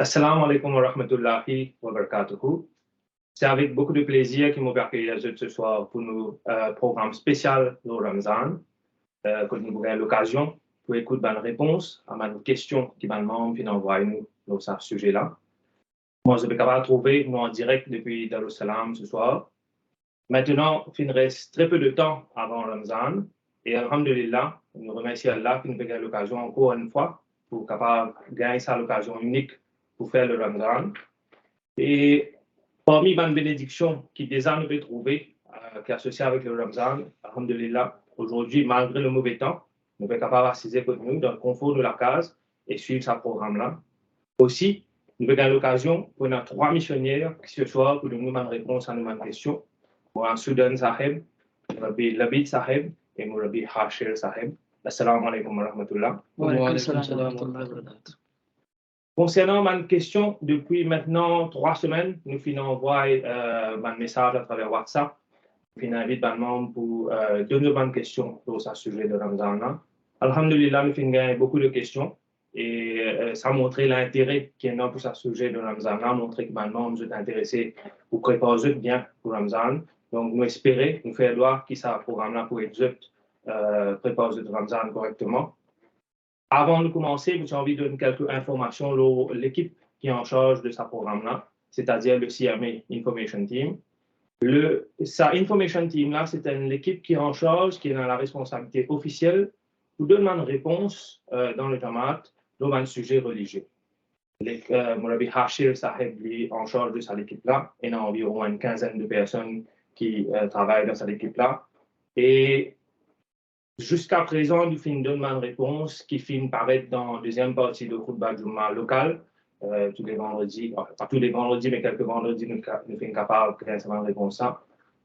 Assalamu alaikum wa rahmatullahi wa barakatuhu. C'est avec beaucoup de plaisir que nous vous accueillir ce soir pour nos programme spécial le Ramadan, que nous avons l'occasion pour écouter une réponse à nos questions qui m'ont envoyé nous sur ce sujet-là. Moi, je vais capable de trouver nous en direct depuis Darussalam ce soir. Maintenant, il reste très peu de temps avant Ramadan et alhamdulillah, nous remercions Allah qui nous fait l'occasion encore une fois pour capable gagner cette occasion unique pour faire le Ramadan. Et parmi les bénédictions qui déjà nous avons trouvées, qui est associées avec le Ramadan, alhamdulillah, aujourd'hui, malgré le mauvais temps, nous sommes capables d'assister avec nous dans le confort de la case et suivre ce programme-là. Aussi, nous avons l'occasion pour nos 3 missionnaires qui ce soir pour nous donner une réponse à nos questions. Pour un Soudan Saheb, Murabi Labid Saheb et Murabi Hashir Saheb. Assalamu alaikum wa rahmatullah. Wa alaikum salam wa rahmatullahi wa barakatuh. Concernant ma question, depuis maintenant 3 semaines, nous finissons envoyer un message à travers WhatsApp. Nous finissons inviter les membres pour donner une question sur ce sujet de Ramadan. Alhamdulillah, nous finissons gagner beaucoup de questions et ça a montré l'intérêt qu'il y a pour ce sujet de Ramadan, montré que les membres sont intéressés pour préparer bien pour Ramadan. Donc, nous espérons, nous faisons droit que ce programme-là pour être préparer le Ramadan correctement. Avant de commencer, j'ai envie de donner quelques informations sur l'équipe qui est en charge de ce programme-là, c'est-à-dire le CMA Information Team. Sa Information Team-là, c'est l'équipe qui est en charge, qui est dans la responsabilité officielle pour donner une réponse dans le Jamaat dans un sujet religieux. Murabi Hashir Saheb est en charge de cette équipe-là et il y a environ une quinzaine de personnes qui travaillent dans cette équipe-là. Et jusqu'à présent, nous finissons une réponse qui finit par être dans la deuxième partie de Khutbah Juma local. Tous les vendredis, pas tous les vendredis, mais quelques vendredis, nous sommes capables de créer cette réponse.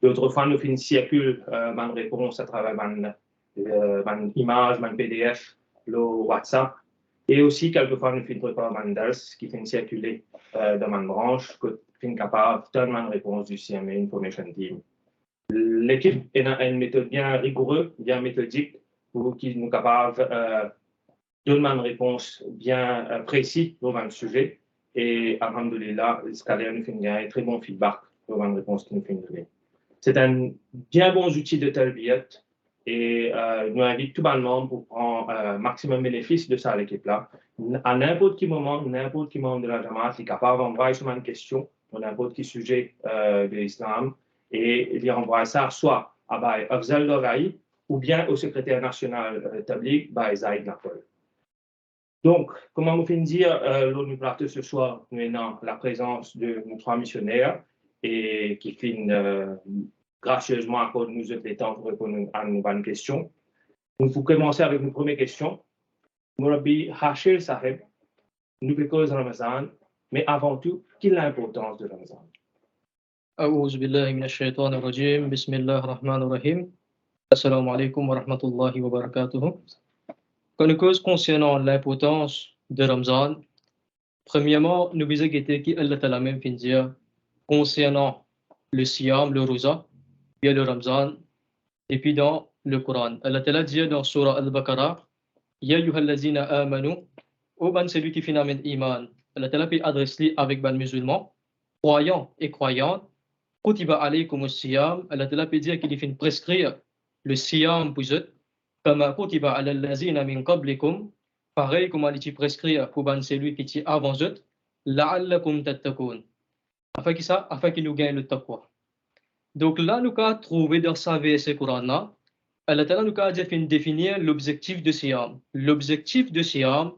D'autres fois, nous finissons circuler une réponse à travers une image, un PDF, le WhatsApp. Et aussi, quelquefois, nous finissons préparer un dars qui finit circuler dans une branche, que nous sommes capables de donner une réponse du CMA Information Team. L'équipe a une méthode bien rigoureuse, bien méthodique, pour qu'ils nous capables de donner une réponse bien précise sur un sujet. Et alhamdulillah, jusqu'à là, nous avons un très bon feedback sur une réponse que nous avons donnée. C'est un bien bon outil de tarbiyat et nous invitons tout le monde pour prendre maximum bénéfice de ça à l'équipe-là. À n'importe quel moment, n'importe quel membre de la Jamaat est capable d'envoyer une question sur n'importe quel sujet de l'islam. Et il envoie ça soit à Afzal Doraï ou bien au secrétaire national Tabligh, Zaïd Nafol. Donc, comment vous finissez dire, nous plateau ce soir, nous avons la présence de nos 3 missionnaires et qui finissent gracieusement à cause de nous autres les temps pour répondre à nos bonnes questions. Donc, pour commencer avec nos premières questions, Murabi Hashir Saheb nous propose Ramadan, mais avant tout, quelle est l'importance de Ramadan? أعوذ بالله من الشيطان الرجيم بسم الله الرحمن الرحيم Assalamu alaikum wa rahmatullahi wa barakatuh. Cause concernant l'importance de Ramadan, premièrement, nous visons qui Allah Ta'ala même fin dire concernant le Siyam, le Rosa, il y a le Ramadan, et puis dans le Coran. Allah Ta'ala dit dans Surah Al-Baqarah, Ya yuhallazina amanu, ô ban celui qui finit avec iman. Allah Ta'ala peut adresser avec ban musulmans, croyants et croyantes. Kutiba alaykum as-siyam, Allah Ta'ala peut dire qu'il finit prescrire le siyam pour eux, comme kutiba ala allazina min qablikum, pareil comme il est prescrit pour ban celui qui est avant eux, la'allakum tattaqun. Afin qu'il nous gagne le taqwa. Donc là, nous avons trouvé dans sa verset Coran, Allah Ta'ala nous a définir l'objectif de siyam. L'objectif de siyam,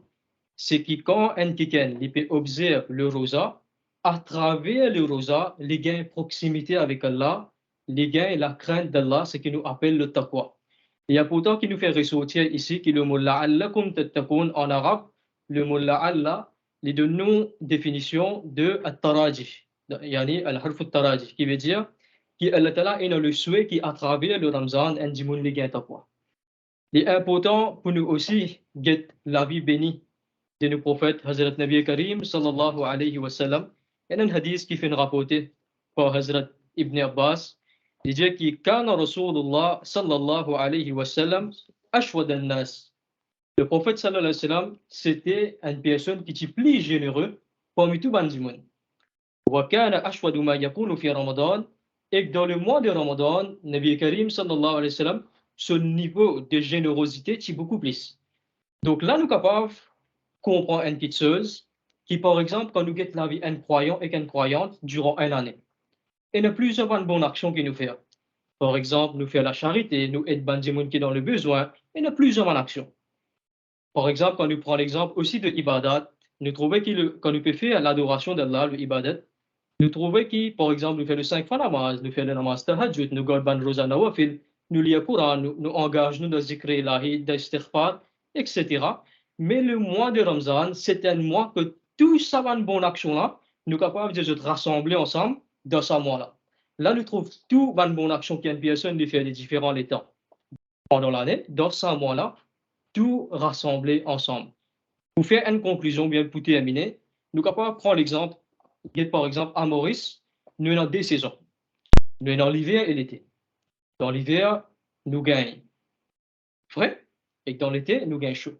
c'est que quand un quelqu'un peut observer le rosa, à travers le rosa, les gains proximité avec Allah, les gains et la crainte d'Allah, ce qui nous appelle le taqwa. Il y a pourtant qui nous fait ressortir ici que le mot la'allakum tattaqun en arabe, le mot la'alla, les deux noms définitions de at-taraji, yani al-harf at-taraji, qui veut dire qu'Allah Ta'ala est le souhait qui à travers le Ramzan un dimoun les gains taqwa. Il est important pour nous aussi get la vie bénie de nos prophètes Hazrat Nabi Karim sallallahu alayhi wa sallam. Il y a un hadith qui fait rapporter par Hazrat Ibn Abbas. Il dit que Kana Rasulullah sallallahu alayhi wa sallam ashwad al-nas. Le prophète sallallahu alayhi wa sallam, c'était une personne qui était plus généreux parmi tout bandimoun. Wa kana ashwadu ma yakunu fi Ramadan, et que dans le mois de Ramadan, Nabi Karim sallallahu alayhi wa sallam, son niveau de générosité est beaucoup plus. Donc là, nous sommes capables de comprendre une petite chose, qui par exemple, quand nous guettons la vie un croyant et une croyante durant une année, il y a plusieurs bonnes actions qui nous font. Par exemple, nous faisons la charité, nous aidons les gens qui sont dans le besoin, il y a plusieurs bonnes actions. Par exemple, quand nous prenons l'exemple aussi de l'ibadat, nous trouvons que quand nous pouvons faire l'adoration d'Allah, l'ibadat, nous trouvons que, par exemple, nous faisons le 5 fois namaz, nous faisons le namaz tahajjud, nous gardons rosa nawafil, nous lisons le Coran, nous engageons dans le zikr ilahi, dans l'istighfar, etc. Mais le mois de Ramzan, c'est un mois que tout ça va une bonne action-là, nous sommes capables de se rassembler ensemble dans ce mois-là. Là, nous trouvons tout une bonne action qui a une personne de faire les différents temps pendant l'année, dans ce mois-là, tout rassembler ensemble. Pour faire une conclusion bien pour terminer, nous sommes capables de prendre l'exemple, par exemple, à Maurice, nous avons deux saisons. Nous avons l'hiver et l'été. Dans l'hiver, nous gagnons frais, et dans l'été, nous gagnons chaud.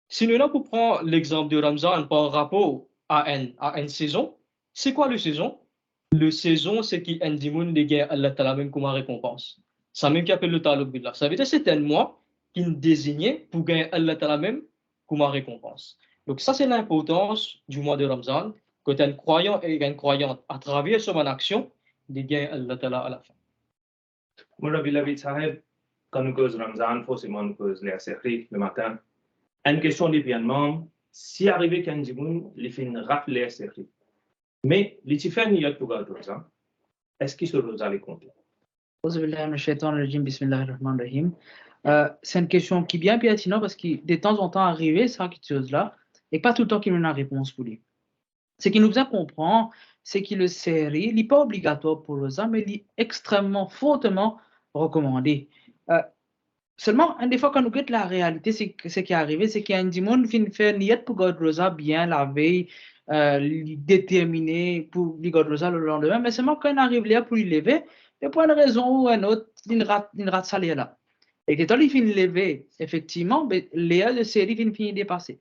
Si nous avons pour prendre l'exemple de Ramzan par rapport à une saison, c'est quoi le saison? Le saison, c'est qui un dimoun de gagne Allah Ta'ala même comme récompense. Ça même qui appelle le Ta'ala Billah. Ça veut dire que c'est un mois qui nous désignait pour gagner Allah Ta'ala même comme récompense. Donc ça, c'est l'importance du mois de Ramzan, que un croyant et une croyante, à travers son action, de gagner Allah Ta'ala à la fin. Moula Bilavi Saheb, quand nous causons Ramzan, forcément nous causons les séries le matin. Une question d'évinement, si arrivé qu'un dimoun, il fait une rafle les séries. Mais les différents niyots pour garder Rosa, est-ce qu'ils sont Rosa les compter? C'est une question qui est bien pertinente parce que de temps en temps arrivé ça quelque chose là et pas tout le temps qu'il y a une réponse pour lui. Ce qui nous a comprendre, c'est que le série, il n'est pas obligatoire pour Rosa, mais il est extrêmement fortement recommandé. Seulement, une des fois quand nous regardons la réalité, ce qui est arrivé, c'est qu'il y a un dimon qui fait niette pour garder Rosa bien la veille, déterminé pour garder Rosa le lendemain, mais seulement quand il arrive là pour y lever, et pour une raison ou une autre, il rate ça là. Et quand il finit de lever, effectivement, les de série finit de dépasser.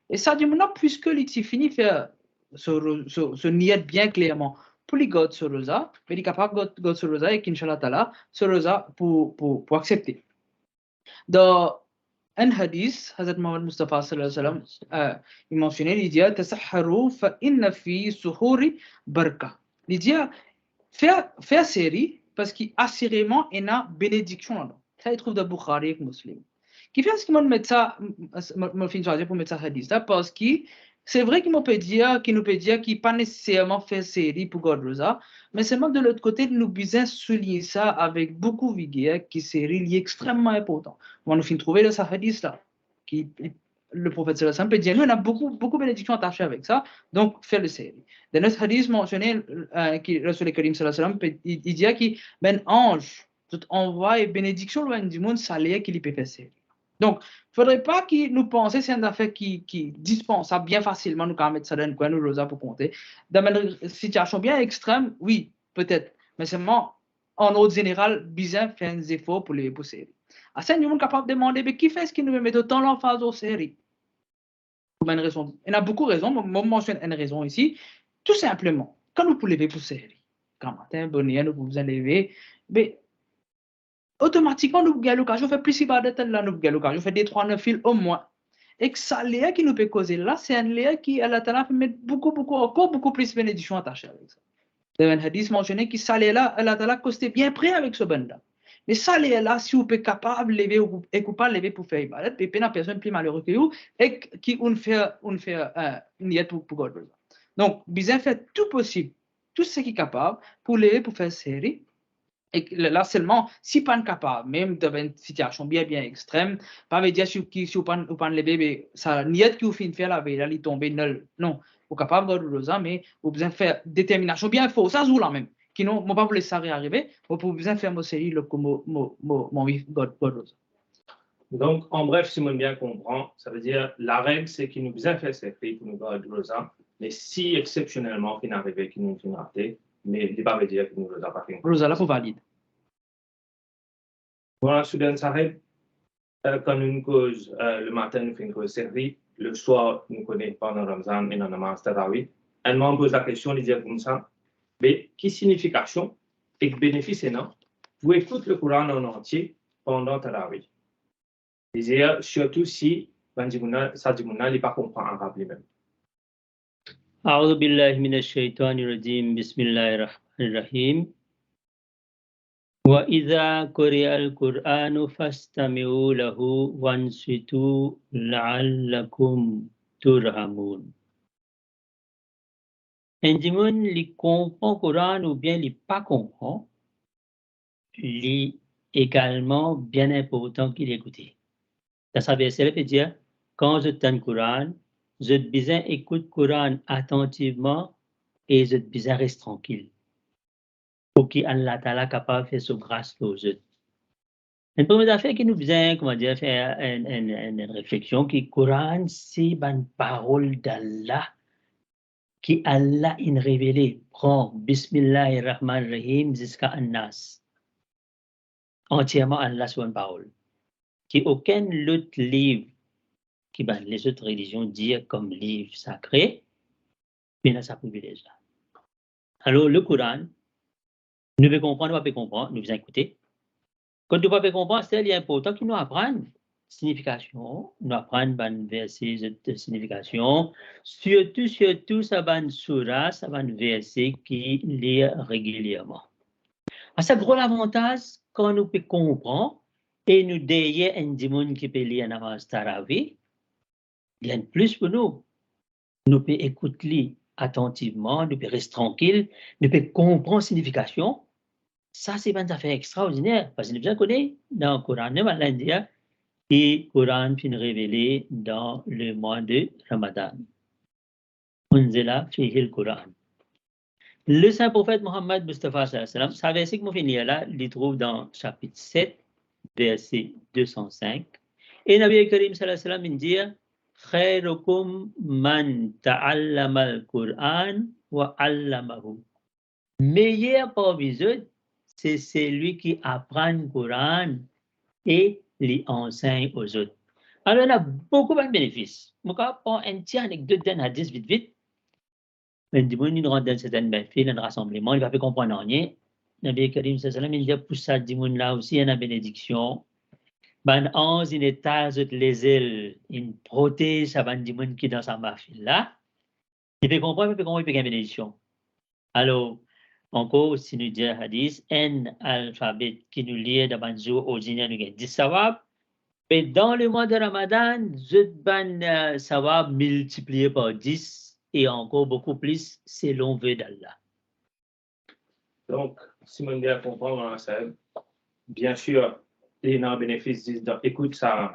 Et ça dit maintenant, puisque il finit de faire ce niette bien clairement pour les garder sur Rosa, mais il est capable de garder sur Rosa et qu'Inch'Allah Ta'ala, sur Rosa pour accepter. Dans un hadith, Hazrat Muhammad Mustafa sallallahu alayhi wa sallam, il mentionnait, il dit tasahharu fa inna fi suhuri barka. Il dit faire série parce qu'assurément il y a bénédiction là-dedans. Ça il trouve dans Bukhari et Muslim. Qui fait ce qu'il m'a met ça, m'a fait charger pour mettre ça hadith là parce que c'est vrai qu'il nous peut dire qu'il pas nécessairement faire série pour God Rosa, mais seulement de l'autre côté, nous besoin souligner ça avec beaucoup de vigueur, qui série est extrêmement important. On nous fait trouver dans ce hadith là, qui le prophète sallallahu alayhi wa sallam peut dire, nous on a beaucoup de bénédictions attachées avec ça, donc faire le série. Dans notre hadith mentionné, qui Rasul Karim sallallahu alayhi wa sallam, il dit que ben ange, tout envoie et bénédiction loin du monde, ça l'est qu'il peut faire série. Donc, il ne faudrait pas que nous pensions que c'est une affaire qui dispensable bien facilement, nous quand mettre ça dans le coin, nous rosa pour compter. Dans une situation bien extrême, oui, peut-être, mais seulement en ordre général, bien faire des efforts pour les séries. À ça, nous sommes capables de demander, mais qui fait ce qui nous met autant l'emphase aux séries? Pour une raison. Il y a beaucoup de raisons, moi je mentionne une raison ici. Tout simplement, quand nous pouvons lever pour séries, quand matin, bonne nous pouvons lever, mais automatiquement, nous avons l'occasion de faire plus de là, nous avons l'occasion de faire des 3-9 fils au moins. Et que ça, léa qui nous peut causer là, c'est un léa qui, à la Ta'ala, peut mettre encore beaucoup plus de bénédictions attachées avec ça. Il y a un hadith mentionné que ça léa là, à la Ta'ala, costait bien près avec ce banda. Mais ça léa là, si vous êtes capable de lever et que pas lever pour faire ibadat, puis il y a personne plus malheureux que vous, et qui on fait une niette pour God. Donc, bien fait tout possible, tout ce qui est capable pour lever pour faire série. Et là seulement, si pas capable, même dans une situation bien extrême, pas veut dire si vous pas le bébé, ça niette que vous finissez faire la veille, là, il tombe nul. Non, vous capable de rosa, mais vous besoin faire détermination bien fort, ça joue là même. Qui non, moi pas vous laisser arriver, vous pouvez besoin faire mon série le comme mon God rosa. Donc, en bref, si on bien comprend, ça veut dire la règle, c'est qu'il nous besoin faire ces prix pour nous God rosa, mais si exceptionnellement, il n'arrive qu'il nous finit raté, mais il ne pas veut dire que nous ne l'avons pas fait. Rosa là pour valide. Voilà, Soudan Saheb, quand nous cause le matin, nous faisons une série, le soir, nous connaissons pendant Ramzan et dans le namaz Tarawih. un membre pose la question, il dit comme ça, mais quelle signification et bénéfice est non? Vous écoutez le Coran en entier pendant Tarawih. Il dit surtout si Sadimouna n'est pas comprend arabe lui-même. أعوذ بالله من الشيطان الرجيم بسم الله الرحمن الرحيم وإذا قرئ القرآن فاستمعوا له وانصتوا لعلكم ترحمون. Indimun li comprend Coran ou bien li pas comprend, li également bien important qu'il écoute. Dans sa verset, il dit quand je t'en Coran, je te besoin écoute Coran attentivement et je te besoin reste tranquille. Pour qu'Allah Ta'ala capable de faire sa grâce aux autres. Une première affaire qui nous besoin, comment dire, faire une réflexion que le Coran, c'est une parole d'Allah qui Allah in révélé. Prend Bismillahirrahmanirrahim jusqu'à An-Nas. Entièrement Allah sur une parole. Qui aucun autre livre qui les autres religions disent comme livre sacré, mais là ça privilège là. Alors le Coran, nous devons comprendre, nous ne pouvons pas comprendre, nous devons écouter. Quand nous ne pouvons pas comprendre, c'est important que nous apprenions signification, nous apprenions un verset de signification, surtout ça va une surah, ça va un verset qui lit régulièrement. C'est un gros avantage quand nous pouvons comprendre et nous d'ailleurs un démon qui peut lire namaz Tarawih, il y a plus pour nous. Nous pouvons écouter attentivement, nous pouvons rester tranquille, nous pouvons comprendre la signification. Ça, c'est une affaire extraordinaire, parce que nous connaissons dans le Coran, Allah dit, et le Coran finit révélé dans le mois de Ramadan. Unzila fihi al-Quran. Le saint prophète Mohammed Mustafa sallallahu alayhi wa sallam, ça verset que nous finissons là, il trouve dans chapitre 7, verset 205. Et Nabi Karim sallallahu alayhi wa sallam, il dit, khairukum man ta'allama al-Quran wa 'allamahu. Meilleur parmi eux, c'est celui qui apprend le Coran et l'enseigne aux autres. Alors, on a beaucoup de bénéfices. Je vais prendre une petite anecdote d'un hadith vite. Mais du moins, il rentre dans certaines bénéfices, dans un rassemblement, il va pas comprendre rien. Nabi Karim sallallahu alayhi wa sallam, il dit pour ça, du monde là aussi, il y a une bénédiction. Ben, onze, il étage les ailes, il protège ça, ben, du monde qui est dans sa mafile là. Il peut comprendre, il peut comprendre, il peut gagner bénédiction. Alors, encore, si nous disons hadith, un alphabet qui nous lie dans un jour ordinaire, nous gagnons 10 sawab. Mais dans le mois de Ramadan, je sawab multiplié par 10 et encore beaucoup plus selon vœu d'Allah. Donc, si on bien comprendre, bien sûr, il y a un bénéfice d'écouter ça,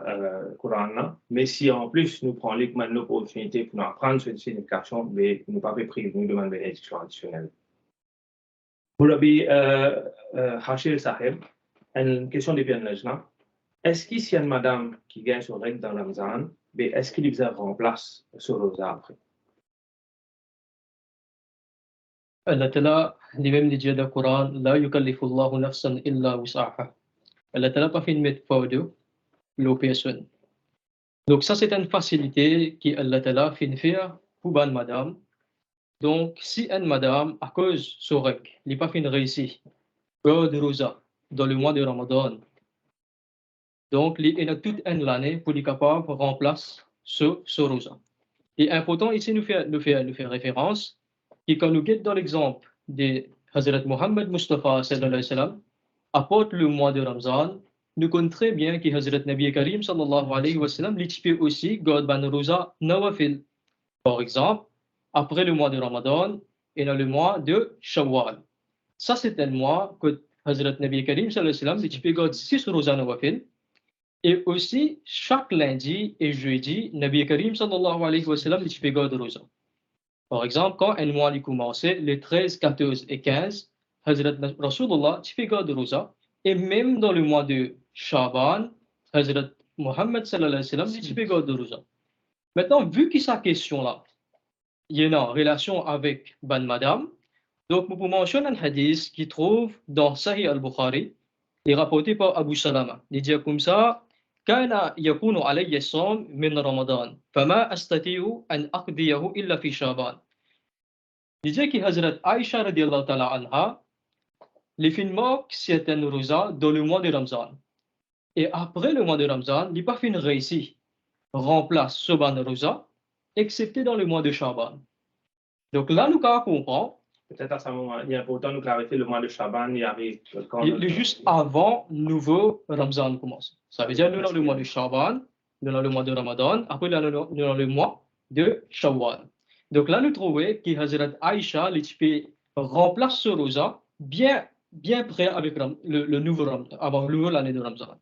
Coran, mais si en plus nous prenons l'opportunité pour nous apprendre cette signification, mais nous ne pouvons pas priver nous de une bénédiction additionnelle. Pour Rabbi Hashir Sahib, une question de bien légèrement. Est-ce qu'il y a une madame qui gagne son règle dans Ramzan, mais est-ce qu'il lui remplace ce rosa après? Allah Ta'ala, lui-même dit dans le Coran, La yukallifu Allahu nafsan illa wus'aha. Allah Ta'ala pas fait une mettre fardeau aux personnes. Donc ça c'est une facilité que Allah Ta'ala fait faire pour une madame. Donc si une madame, à cause de son règle, n'a pas fait une réussite, de rosa dans le mois de Ramadan, donc il a toute une année pour être capable de remplacer ce rosa. Et important ici, nous fait référence, et quand nous guettons dans l'exemple de Hazrat Muhammad Mustafa sallallahu alayhi wa sallam, apporte le mois de Ramzan, nous connaissons très bien que Hazrat Nabi Karim sallallahu alayhi wa sallam l'étipé aussi garde ban rosa nawafil. Par exemple, après le mois de Ramadan et dans le mois de Shawwal. Ça c'est un mois que Hazrat Nabi Karim sallallahu alayhi wa sallam l'étipé garde 6 rosa nawafil. Et aussi, chaque lundi et jeudi, Nabi Karim sallallahu alayhi wa sallam l'étipé garde rosa. Par exemple, quand un mois a commencé, les 13, 14 et 15, Hazrat Rasulullah l'étipé garde rosa. Et même dans le mois de Shaban, Hazrat Muhammad sallallahu alayhi wa sallam l'étipé garde rosa. Maintenant, vu que sa question-là, il y a une relation avec Ban Madame, donc nous pouvons mentionner un hadith qui trouve dans Sahih al-Bukhari, et rapporté par Abu Salama. Il dit comme ça, كان يكون علي الصوم من رمضان فما أستطيع أن أقضيه إلا في شعبان. Il dit que Hazrat Aïcha radiallahu ta'ala anha, les films certaines rosa dans le mois de Ramzan. Et après le mois de Ramzan, il n'y a pas fait une réussite. Remplace ce ban rosa, excepté dans le mois de Shaban. Donc là, nous comprenons. Peut-être à ce moment, il est important de clarifier le mois de Shaban, il arrive quand Il est juste avant le nouveau Ramzan commence. Ça veut dire nous avons le mois de Shaban, nous avons le mois de Ramadan, après nous avons le mois de Shawwal. Donc là, nous trouvons que Hazrat Aïcha, remplace ce rosa bien près avec le nouveau Ramadan, avant l'année de Ramzan.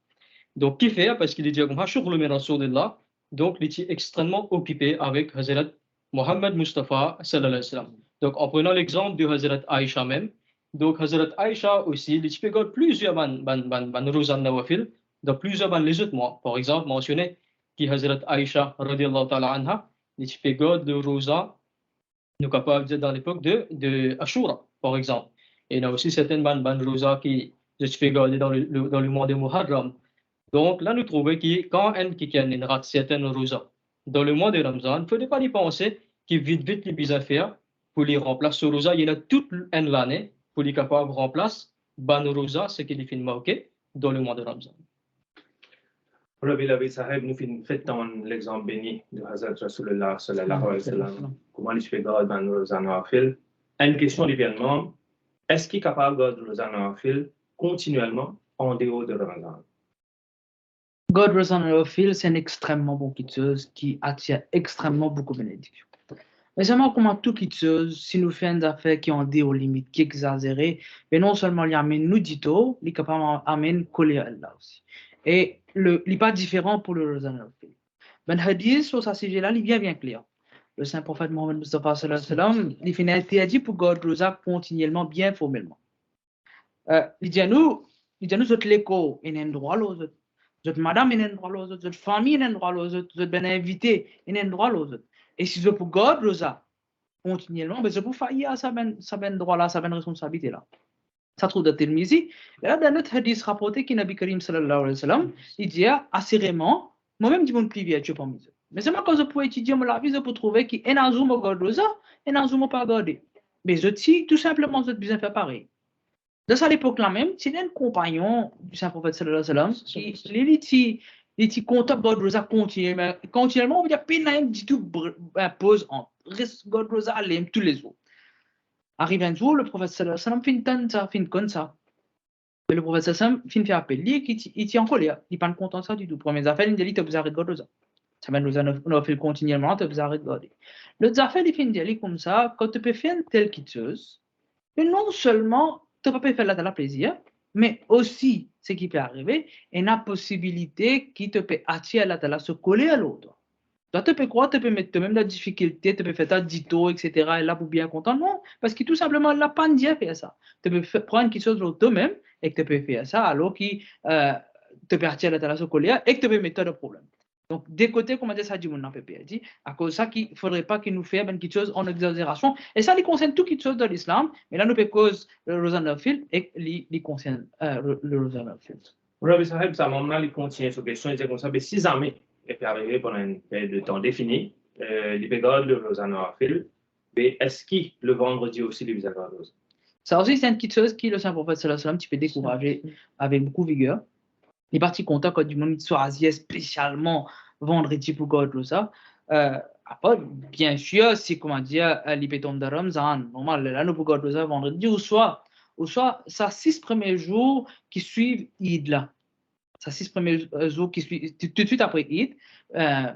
Donc, qui fait? Parce qu'il est dit comme le Rasulullah, donc il est extrêmement occupé avec Hazrat Mohammed Mustafa sallallahu alayhi wa sallam. Donc, en prenant l'exemple de Hazrat Aïcha même, donc Hazrat Aïcha aussi, il fait plusieurs Rozan Nawafil, dans plusieurs les autres mois. Par exemple, mentionné que Hazrat Aïcha radiallahu ta'ala anha, il fait le Rosa, nous capables dans l'époque de Ashura, par exemple. Et il y a aussi certaines Rosa qui se fait dans le mois de Muharram. Donc là, nous trouvons que quand on rate certaines Rosa dans le mois de Ramzan, il ne faudrait pas y penser qu'il vite les bizarres faire pour les remplacer ce rosa. Il y en a toute l'année pour les capables de remplacer ban rosa, ce qui est fait marqué dans le mois de Ramzan. Rabbi Lavi Sahib, nous faisons l'exemple béni de Hazrat Rasulullah sallallahu alayhi wa sallam. Comment il fait garde ban rosa nawafil? Une question d'événement, est-ce qu'il est capable de garder rosa nawafil continuellement en dehors de Ramzan? God Rozan Nawafil, c'est une extrêmement bonne quitteuse qui attire extrêmement beaucoup de bénédictions. Mais seulement comment tout quitteuse, si nous faisons des affaires qui ont des limites, qui exagérées, mais non seulement il amène nous dit-on, il est capable d'amener coller à Allah aussi. Et il n'est pas différent pour le Rozan Nawafil. Ben hadith sur ce sujet-là, il est bien clair. Le saint prophète Mohammed Mustafa sallallahu alayhi wa sallam, il fait interdit pour God Rosa continuellement, bien formellement. Il dit à nous, autres l'écho, il y a un droit aux autres. Votre madame, il y a un droit aux autres. Votre famille, il y a un droit aux autres. Votre bien invité, il y a un droit aux autres. Et si je peux garder ça continuellement, ben je peux faillir à ça ben droit-là, ça ben responsabilité-là. Ça trouve dans Tirmizi. Et là, dans notre hadith rapporté qui Nabi Karim sallallahu alayhi wa sallam, il dit assurément, moi-même, je ne peux pas Dieu parmi eux. Mais c'est moi quand je peux étudier mon avis, je peux trouver qu'il y a un azum au garder ça, et un azum au pas garder. Mais je dis tout simplement, je besoin faire pareil. De cette époque-là même, c'est un compagnon du Saint-Prophète sallallahu alayhi wa sallam qui est content de Godrosa continuellement, on veut dire peine du tout pose en risque Godrosa l'aime tous les jours. Arrive un jour, le Prophète sallallahu alayhi wa sallam fin comme ça. Le Prophète sallallahu alayhi wa sallam fait appeler, il est en colère, il n'est pas content de ça du tout. Première affaire, il dit, tu as arrêté Godrosa. Ça va nous faire continuellement, tu as arrêté Godrosa. L'autre affaire, il fait dire comme ça, quand tu peux faire une telle quitteuse, mais non seulement tu ne peux pas faire la plaisir, mais aussi, ce qui peut arriver, il y a une possibilité qui te peut attirer la tala, se coller à l'autre. Toi, tu peux croire, tu peux mettre même la difficulté, tu peux faire ta dito, etc. Et là, pour bien content, non, parce que tout simplement, la panne d'y faire ça. Tu peux prendre quelque chose de toi-même et que tu peux faire ça, alors que tu peux attirer la tala, se coller et que tu peux mettre le problème. Donc, des côtés, comme ça dit mon PPA, dit, à cause de ça, qu'il ne faudrait pas qu'il nous fasse quelque chose en exagération. Et ça, il concerne tout quelque chose de l'islam, mais là, nous peut cause le Rozan Nawafil et il concerne le Rozan Nawafil. Rabbi Sahib, ça m'a il continue sur question, il dit comme ça, mais 6 années, et puis arrivé pendant une période de temps définie, il peut garder le Rozan Nawafil, mais est-ce qu'il, le vendredi aussi, il peut garder le Rozan? Ça aussi, c'est une petite chose qui, le Saint-Prophète sallallahu alayhi wa sallam, tu peux décourager avec beaucoup de vigueur. Il est parti content quand du monde choisit spécialement vendredi pour garder ça. Après, bien sûr, c'est comment dire, l'hypéton de Ramzan. Normal, là, nous pouvons garder ça vendredi ou soit, ça 6 premiers jours qui suivent Eid là. Ça 6 premiers jours qui suivent, tout de suite après Eid. Là,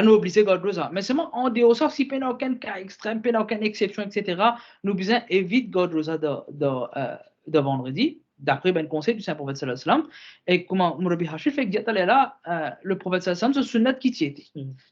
nous obligés de garder ça. Mais seulement en dehors de ça, si il n'y a aucun cas extrême, il n'y a aucune exception, etc., nous besoin éviter de garder ça de vendredi. D'après le conseil du Saint-Prophète sallallahu alayhi wa sallam, et comment Rabbi Hashir fait que là, le Prophète sallallahu alayhi wa sallam, ce sunnat qui était.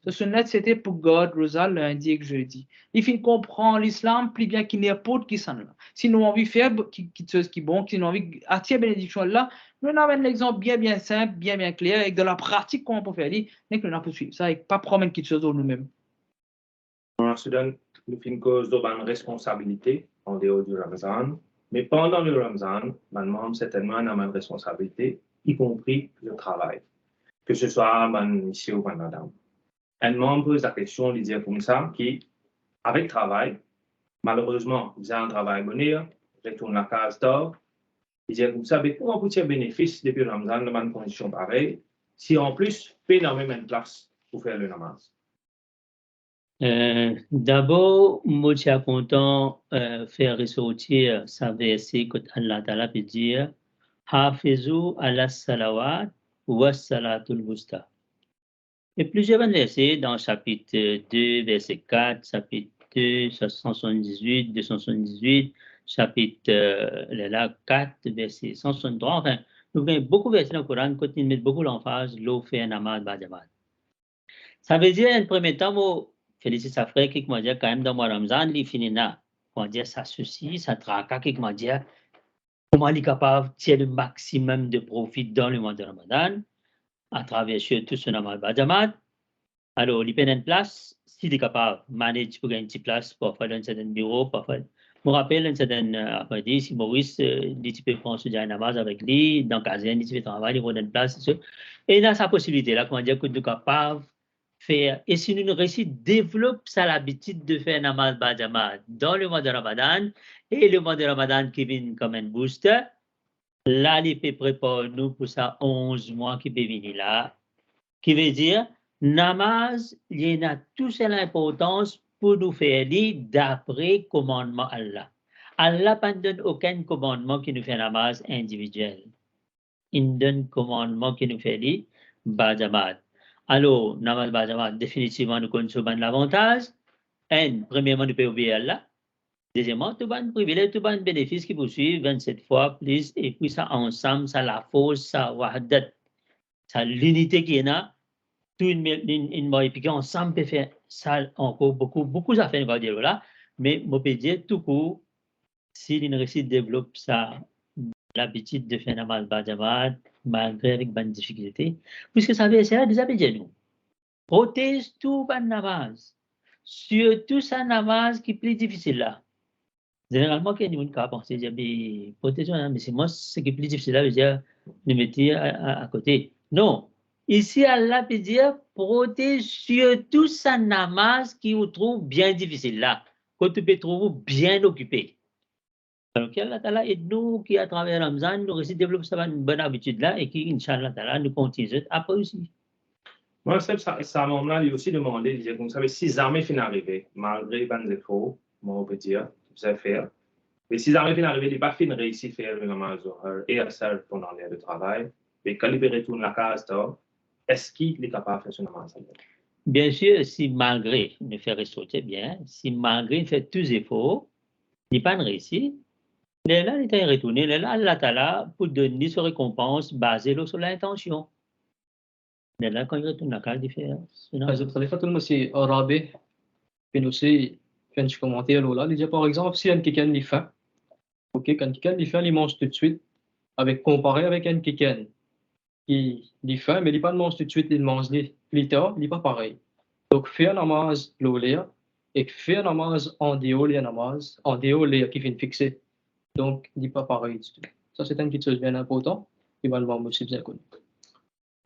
Ce sunnat, c'était pour God, Rosa, lundi et jeudi. Il faut comprendre l'islam plus bien qu'il n'y a pas de qui s'en là. Si nous avons envie de faire quelque chose qui est bon, si nous avons envie d'attirer la bénédiction là, nous avons un exemple bien simple, bien clair, avec de la pratique qu'on peut faire, mais que nous avons suivre ça, et pas promettre quelque chose de nous-mêmes. En Soudan, nous faisons cause de responsabilité en dehors du Ramazan. Mais pendant le Ramazan, ma membre, certainement, a une responsabilité, y compris le travail. Que ce soit monsieur ou madame. Un membre pose la question, il dit comme ça, qui, avec travail, malheureusement, ils ont un travail bonheur, retournent à la case d'or. Ils disent comme ça, mais comment vous tirez bénéfice depuis le Ramadan dans une condition pareille, si en plus, pas énormément de place pour faire le namaz? D'abord, moi, je suis content de faire ressortir ça verset que Allah Ta'ala peut dire Hafizu ala salawat wa salatul wusta. Et plusieurs versets dans chapitre 2, verset 4, chapitre 2, 178, 278, chapitre 4, verset 163. Enfin, nous avons beaucoup de versets dans le Coran qui mettent beaucoup l'emphase, l'eau fait un namaz ba'jamat. Ça veut dire, en premier temps, moi, félicite sa frère qui m'a dit quand même dans mon Ramadan, il finit là. On dit ça ceci, ça traque, qui m'a dit comment il est capable de tirer le maximum de profit dans le mois de Ramadan à travers tout ce namaz ba'jamat. Alors, il prend une place, s'il est capable de manager pour gagner une petite place, parfois dans un certain bureau, parfois. Je me rappelle un certain après-midi, si Maurice, il peut prendre ce namaz avec lui, dans le caserne, il peut travailler, il prend une place. Et il a sa possibilité, là, comment dire, que nous sommes capables de faire. Et si nous réussissons, développe ça l'habitude de faire namaz ba'jamat dans le mois de Ramadan, et le mois de Ramadan qui vient comme un booster, là, il peut préparer nous pour ça 11 mois qui peut venir là, qui veut dire, namaz, il y a toute l'importance pour nous faire lire d'après commandement Allah. Allah ne donne aucun commandement qui nous fait namaz individuel. Il donne commandement qui nous fait lire ba'jamat. Alors, namaz ba'jamat, définitivement, nous consommons l'avantage. Premièrement, nous pouvons obéir à Allah. Deuxièmement, tout le privilège, tout le bénéfice qui poursuit 27 fois plus. Et puis ça, ensemble, ça la force, ça wahdat, ça l'unité qui est là. Tout une modification ensemble peut faire ça encore beaucoup d'affaires, on va dire là. Mais on peut dire tout court, si une réussite développe ça, l'habitude de faire namaz ba'jamat, malgré avec bonne difficulté, puisque ça veut dire déjà bien nous. Protège tout ban namaz, surtout ça namaz qui est plus difficile là. Généralement, quand on a pensé, mais protégeons, mais c'est moi ce qui est plus difficile là, je veux dire, nous mettre à côté. Non. Ici, Allah peut dire, protège surtout sa namaz qui vous trouve bien difficile là, que tu peux trouver bien occupé. Alors, qu'Allah Ta'ala aide-nous qui, à travers Ramzan, nous réussissons à développer cette bonne habitude là et qui, Inch'Allah Ta'ala, nous continue après aussi. Moi, ça m'a aussi demandé, il disait comme ça, mais si jamais fin arrivé, malgré les efforts, moi, on peut dire, vous allez faire. Mais si jamais fin arrivé, il n'est pas fin réussi à faire le namaz et à ça pendant l'heure de travail, mais quand il retourne à la case, est-ce qu'il est capable de faire ce namaz? Bien sûr, si malgré ne fait ressortir bien, si malgré il fait tous les efforts, il n'est pas réussi, là, il est retourné, là, Allah Ta'ala, pour donner sa récompense basée sur l'intention. Là, quand il retourne à la case, il fait ce namaz. Hazrat Khalifa al-Masih Rabi, puis aussi, quand je commentais là, il dit par exemple, si un quelqu'un est faim, ok, quand quelqu'un est faim, il mange tout de suite, comparé avec un quelqu'un qui est faim, mais il pas mange tout de suite, il mange plus tard, il n'est pas pareil. Donc, faire namaz l'oléa et faire namaz en dehors les namaz, en dehors les qui viennent fixer. Donc, il n'est pas pareil du tout. Ça, c'est une petite chose bien importante. Il va le voir aussi bien connu.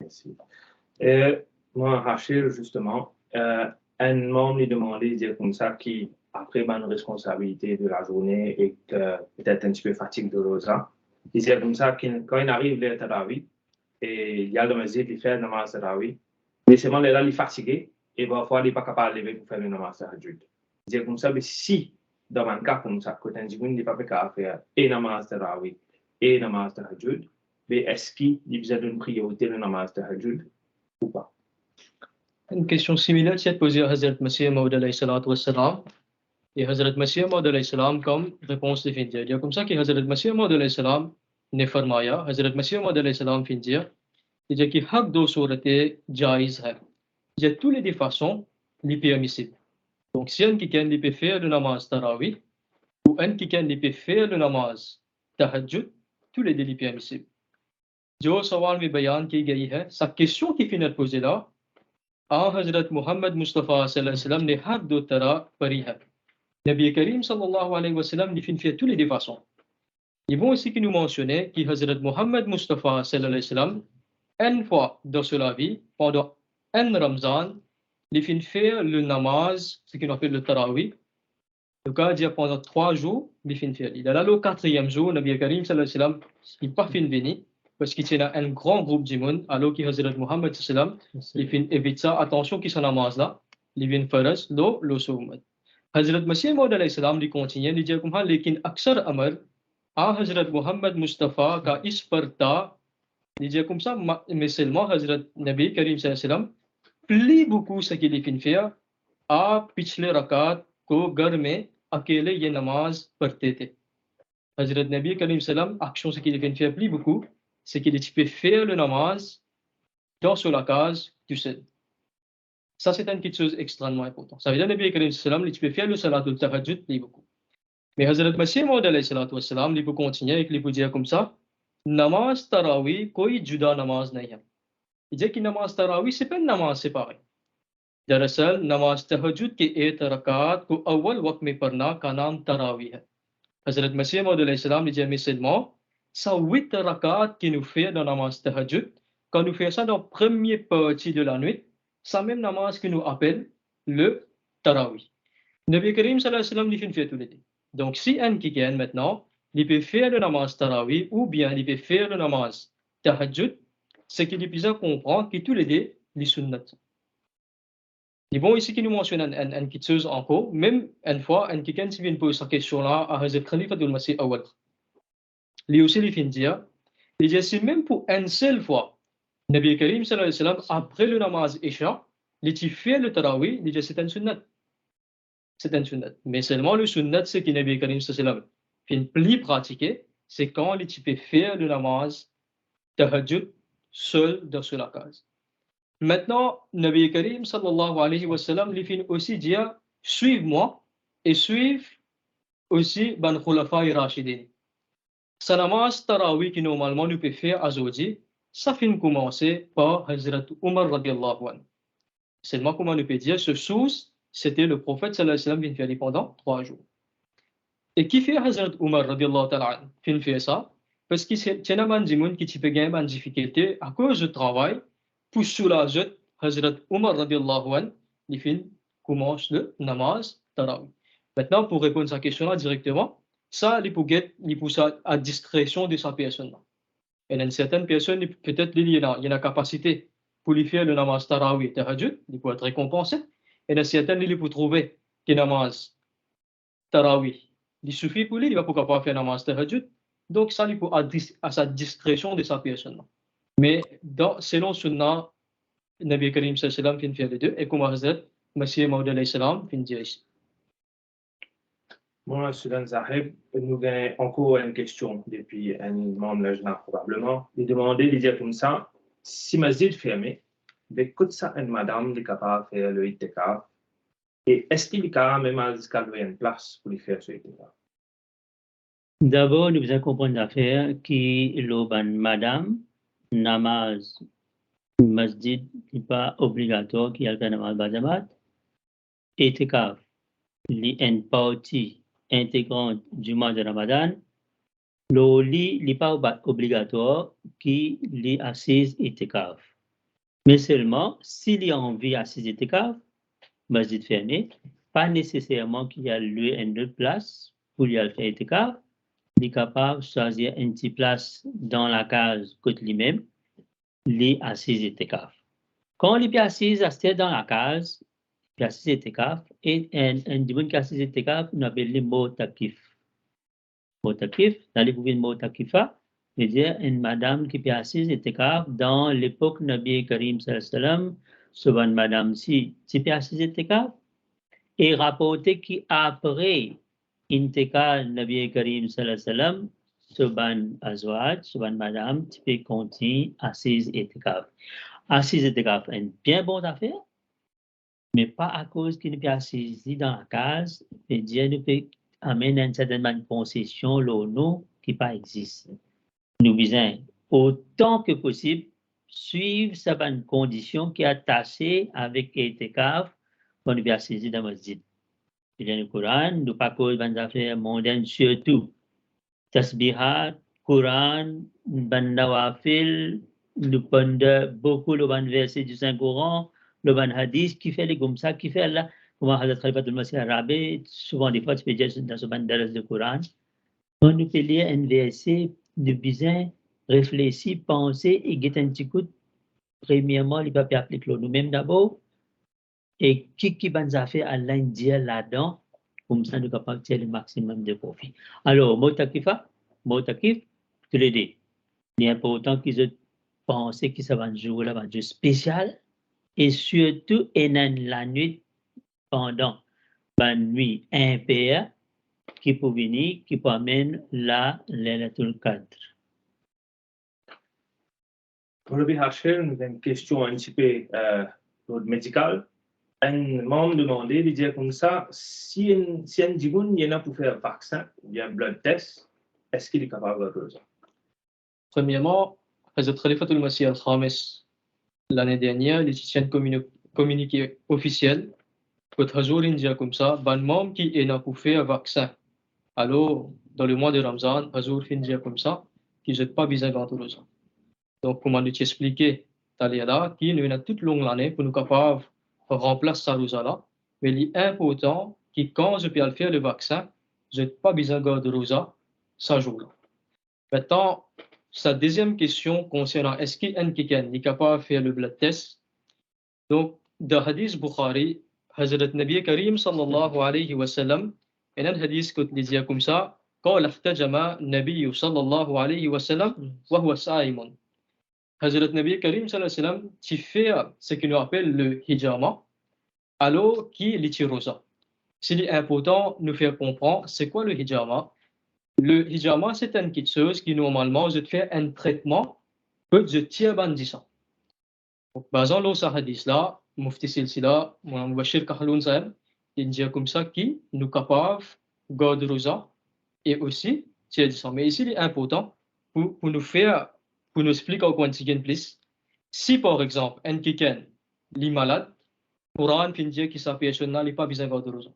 Merci. Moi, Rachel, justement, un membre lui demandait de dire comme ça qui, après ma responsabilité de la journée et peut-être un petit peu fatigue de rosa, il disait comme ça quand il arrive le Tarawi, et il y a le masjid, il fait le namaz Tarawi, mais seulement là, il est fatigué et parfois il n'est pas capable de lever pour faire le namaz Tahajjud. Il disait comme ça, mais si, dans un cas comme ça, quand un individu n'est pas capable de faire et namaz Tarawi et namaz Tahajjud, mais est-ce qu'il y a une priorité le namaz Tahajjud ou pas? Une question similaire s'est posée à Hazrat Masih Maud alayhi salatu wassalam. Et Hazrat Masih Maud alayhi salam comme réponse de Findir. Il y a comme ça que Hazrat Masih Maud alayhi salam ne farmaya. Hazrat Masih Maud alayhi salam Findir. Il dit que haq do souraté jaiz hai. Il y a toutes les deux façons les permissibles. Donc si un qui peut faire le namaz tarawih ou un qui peut faire le namaz tahajjud, tous les deux les permissibles. जो सवाल में बयान की गई है सब क्वेश्चन की finer posée là हजरत मोहम्मद मुस्तफ़ा सल्लल्लाहु अलैहि वसल्लम ने हर दो तरह पढ़ी है नबी करीम सल्लल्लाहु अलैहि वसल्लम ने fait tous les deux façons. Ils vont aussi nous mentionner que Hazrat Mohammed Mustafa sallallahu alayhi wa sallam une fois dans sa vie pendant un Ramzan il fait faire le namaz ce qu'on appelle le tarawih Le cas dit pendant 3 jours, il fin faire. Il est là le 4e jour, Nabi Karim sallallahu alayhi wa sallam, il pas fin venir parce qu'il y a un grand groupe du monde, alors qu'il Hazrat Muhammad sallallahu alayhi wa sallam, il fin évite ça, attention qui sont namaz là, il vient faire le soumat. Hazrat Masih Maud alayhi salam il continue, il dit comme ça, लेकिन अक्सर अमर आ हजरत मोहम्मद मुस्तफ़ा का इस पर था, il dit comme ça, mais seulement Hazrat Nabi Karim sallallahu alayhi wa sallam plie beaucoup ce qu'il fin faire à पिछले रकात को घर में अकेले ये नमाज पढ़ते थे. Hazrat Nabi Karim Salam, action ce qu'il fait plus beaucoup, c'est qu'il peut faire le namaz dans la case tout seul. Ça, c'est une chose extrêmement importante. Ça veut dire que Nabi Karim Salam, il peut faire le salat al tahajjud plus beaucoup. Mais Hazrat Masih Maud alayhi salatu wassalam, il peut continuer et il peut dire comme ça, namaz tarawih, कोई जुदा namaz नहीं है. Il dit que namaz tarawih, c'est pas une namaz séparée. दरअसल नमाज तहज्जुद के 8 रकात को अव्वल वक्त में पढ़ना का नाम तरावी है. Hazrat Masih Maud alayhi salam dit seulement, ça 8 rakat qui nous fait dans namaz tahajjud, quand nous faisons ça dans la première partie de la nuit, ça même namaz qui nous appelle le tarawih. Nabi Karim sallallahu alayhi wa sallam il fait tous les deux. Donc si un qui gagne maintenant, il peut faire le namaz tarawih ou bien il peut faire le namaz tahajjud, c'est qu'il est besoin de comprendre que tous les deux, les sunnat. Et bon, ici, qui nous mentionne une petite chose encore, même une fois, un quelqu'un qui vient poser cette question-là à Hazrat Khalifa Abdul Masih Awal. Lui aussi, il vient dire, c'est même pour une seule fois, Nabi Karim sallallahu alayhi wa sallam, après le namaz Isha, il fait le tarawih, il dit c'est un sunnat. C'est un sunnat. Mais seulement le sunnat, c'est que Nabi Karim sallallahu alayhi wa sallam fait plus pratiquer, c'est quand il peut faire le namaz tahajjud seul dans la case. Maintenant, Nabi Karim sallallahu alayhi wa sallam lui fait aussi dire suive-moi et suive aussi Ban Khulafa Rashidin. Sa namaz tarawih qui normalement nous peut faire aujourd'hui, ça finit commencer par Hazrat Umar radiallahu anhu. Seulement comment nous peut dire ce source, c'était le prophète sallallahu alayhi wa sallam qui fait pendant 3 jours. Et qui fait Hazrat Umar radiallahu ta'ala anhu fait ça? Parce que c'est un man qui peut gagner une difficulté à cause du travail. Pour soulager Hazrat Umar radiallahu anhu, il commence le namaz tarawih. Maintenant, pour répondre à cette question-là directement, ça, il peut ça à discrétion de sa personne. Et dans certaines personnes, peut-être il y a une capacité pour lui faire le namaz tarawih tahajjud, il peut être récompensé. Et dans certaines, il peut trouver que le namaz tarawih, il suffit pour lui, il va pas faire le namaz tahajjud. Donc ça, il peut à sa discrétion de sa personne. Mais selon Sunnah, Nabi Karim sallallahu alayhi wa sallam fin faire les deux, et comme Hazrat Masih Maud alayhi salam fin dire ici. Moi, Sudan Zaheb, nous avons encore une question depuis un membre de l'Ajna probablement. Il demandait, il disait comme ça, si masjid fermé, mais que ça une madame est capable de faire le itikaf, et est-ce qu'il est capable même à louer une place pour lui faire ce itikaf? D'abord, nous devons comprendre l'affaire qui l'oban madame namaz masjid n'est pas obligatoire qui a le namaz bajamat itikaf une partie intégrante du mois de Ramadan l'oli n'est pas obligatoire qui l'est assise itikaf mais seulement s'il y a envie assise itikaf masjid fermé pas nécessairement qu'il y a lieu une autre place pour y aller faire itikaf il est capable de choisir une petite place dans la case côté lui-même, il est assis itikaf. Quand il est assis dans la case, il est assis itikaf, et un dimanche qui est assis itikaf, on appelle le mot takif. Mot takif, dans les bouquins mot takifa, c'est-à-dire une madame qui est assise itikaf dans l'époque Nabi Karim sallallahu alayhi wa sallam, souvent madame si est assise itikaf, et rapporté qu'après Intikal Nabi Karim sallallahu alayhi wa sallam, Suban Azwaj, Suban Madame, tu peux continuer assise itikaf. Assise itikaf, une bien bonne affaire, mais pas à cause qu'il n'est pas assise dans la case, et Dieu nous peut amener une certaine concession, l'eau qui pas existe. Nous visons autant que possible suivre certaines conditions qui est attachée avec itikaf quand nous est assise dans le masjid. Dans le Coran, nous pas cause des affaires mondaines surtout. Tasbihat, Coran, ban nawafil, nous prenons beaucoup le ban verset du Saint-Coran, le ban hadith qui fait les comme ça, qui fait là, comment Hazrat Khalifatul Masih Rabi, souvent des fois, tu peux dire dans ce banderas de Coran, on nous peut lire un verset de bien réfléchir, penser et guetter un petit coup. Premièrement, il va pas appliquer nous-mêmes d'abord, et qui va nous faire Allah dire là-dedans, comme ça, nous capable de tirer le maximum de profit. Alors, motakif, tu l'as dit, il est important qu'ils pensent que ça va un jour là, un jour spécial, et surtout, la nuit, pendant la nuit impaire, qui peut venir, qui peut amener la Laylatul Qadr. Rabbi Hashir, une question un petit peu médicale. Un membre demandait, il disait comme ça, si un djiboun y en a pour faire un vaccin ou bien un blood test, est-ce qu'il est capable de faire ça? Premièrement, Hazrat Khalifatul Masih al-Khamis, l'année dernière, il tient un communiqué officiel que Hazour India comme ça, ban membre qui est là pour faire un vaccin. Alors, dans le mois de Ramzan, Hazour India comme ça, qui n'ont pas besoin de ça. Donc, comment nous expliquer, là, qui nous a toute longue l'année pour nous capables de remplacer ça rosa-là, mais il est important que quand je peux faire le vaccin, je n'ai pas besoin de rosa, ça joue là. Maintenant, sa deuxième question concernant est-ce qu'un quelqu'un est capable de faire le blood test. Donc, dans le hadith Bukhari, Hazrat Nabi Karim sallallahu alayhi wa sallam, il y a un hadith qui dit comme ça, قال احتجم النبي صلى الله عليه وسلم وهو صائم. Hazrat Nabi Karim sallallahu alayhi wa sallam, tu fais ce qu'on appelle le hijama, alors qui est l'itirosa. S'il est important de nous faire comprendre, c'est quoi le hijama? Le hijama, c'est une petite chose qui, normalement, je fais un traitement que je tiens ban 10 ans. Donc, basant le hadith là, Mufti Silsila, Mohamed Bashir Kahloun Sahib, il dit comme ça qui nous capable de garder rosa et aussi tiens 10 ans. Mais ici, il est important pour nous faire, pour nous expliquer au quantité plus. Si, par exemple, un quelqu'un est malade, Coran fin dire qu'il s'appelle il n'est pas besoin de garder rosa.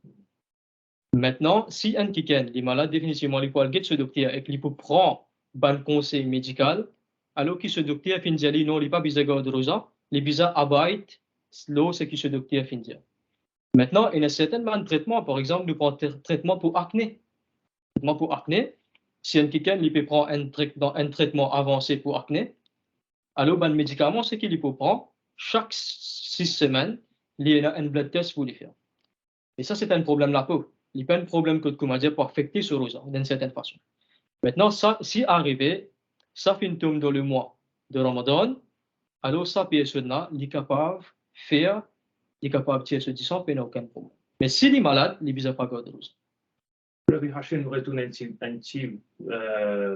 Maintenant, si un quelqu'un est malade, définitivement, il peut aller ce docteur et qu'il peut prendre un conseil médical, alors que ce docteur finit dire non, il n'est pas besoin de garder rosa, il est besoin d'abide, c'est que ce docteur finit dire. Maintenant, il y a certains traitements, par exemple, nous prenons un traitement pour acné. Traitement pour acné, si un quelqu'un peut prendre un traitement avancé pour acné, alors le médicament, c'est qu'il peut prendre chaque 6 semaines, il y a un blood test pour le faire. Et ça, c'est un problème de la peau. Il n'y a pas un problème que comment dire pour affecter ce rosa d'une certaine façon. Maintenant, ça, si arrivé, ça finit dans le mois de Ramadan, alors ça personne-là, il est capable de faire, il est capable de tirer ce 10 ans, il n'y a aucun problème. Mais s'il est malade, il ne peut pas garder rosa. Rabbi Hashir nous retourne un petit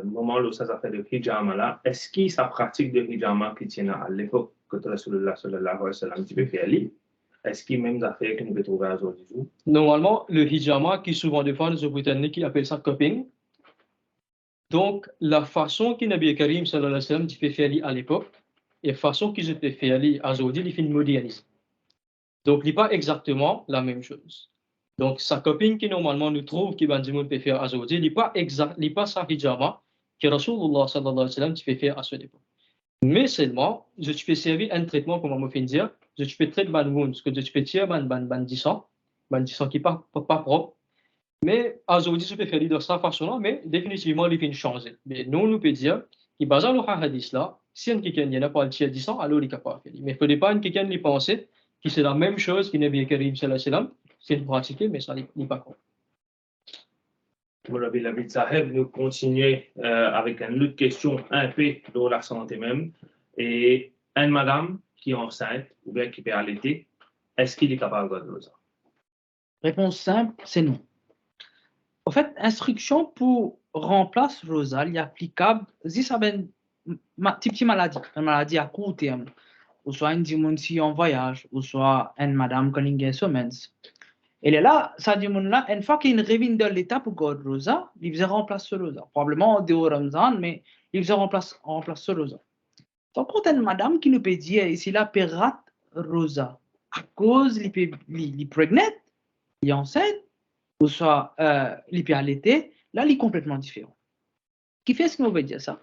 moment où ça s'appelle le hijama là. Est-ce qu'il sa pratique de hijama qui tient à l'époque que Rasulullah sallallahu alayhi wa sallam dit faire lui? Est-ce qu'il y a même des affaires que nous pouvons trouver aujourd'hui? Normalement, le hijama, qui souvent des fois, les Britanniques qui appellent ça cupping. Donc, la façon que Nabi Karim sallallahu alayhi wa sallam fait faire à l'époque, et la façon qu'ils ont fait aujourd'hui, il fait une modernisme. Donc, il n'est pas exactement la même chose. Donc, sa copine qui normalement nous trouve qui va peut faire aujourd'hui, il n'est pas exact, il n'est pas sa hijama que Rasulullah sallallahu alayhi wa sallam fait faire à cette époque. Mais seulement, je peux servir un traitement, comme on me fait dire, je peux traiter ban wound, parce que je peux tirer ban 10 ans qui n'est pas propre. Mais aujourd'hui, je peux faire de cette façon-là, mais définitivement, il faut changer. Mais nous pouvons dire que, basant le hadith là, si un quelqu'un n'a pas le tiers 10 ans, alors il est capable de faire. Mais il ne faut pas quelqu'un qui pense que c'est la même chose que Nabi Karim sallallahu alayhi wa sallam, c'est pratiquer, mais ça n'est pas correct. Rabbi Labid Saheb, nous continuons avec une autre question un peu de la santé même. Et une madame qui est enceinte ou bien qui peut allaiter, est-ce qu'il est capable de garder ça? Réponse simple, c'est non. En fait, instruction pour remplacer Rosa, il est applicable si ça a une petite maladie, une maladie à court terme, ou soit une dimension en voyage, ou soit une madame qui a une semence. Et là, ça dit là, une fois qu'il revient dans l'état pour garder Rosa, il faisait remplacer Rosa. Probablement au Ramzan, mais il faisait remplacer Rosa. Donc, quand une madame qui nous peut dire ici là, peut rater Rosa à cause il est prégnante, il est enceinte, ou soit il peut allaiter, là, il est complètement différent. Qui fait ce qu'on veut dire ça?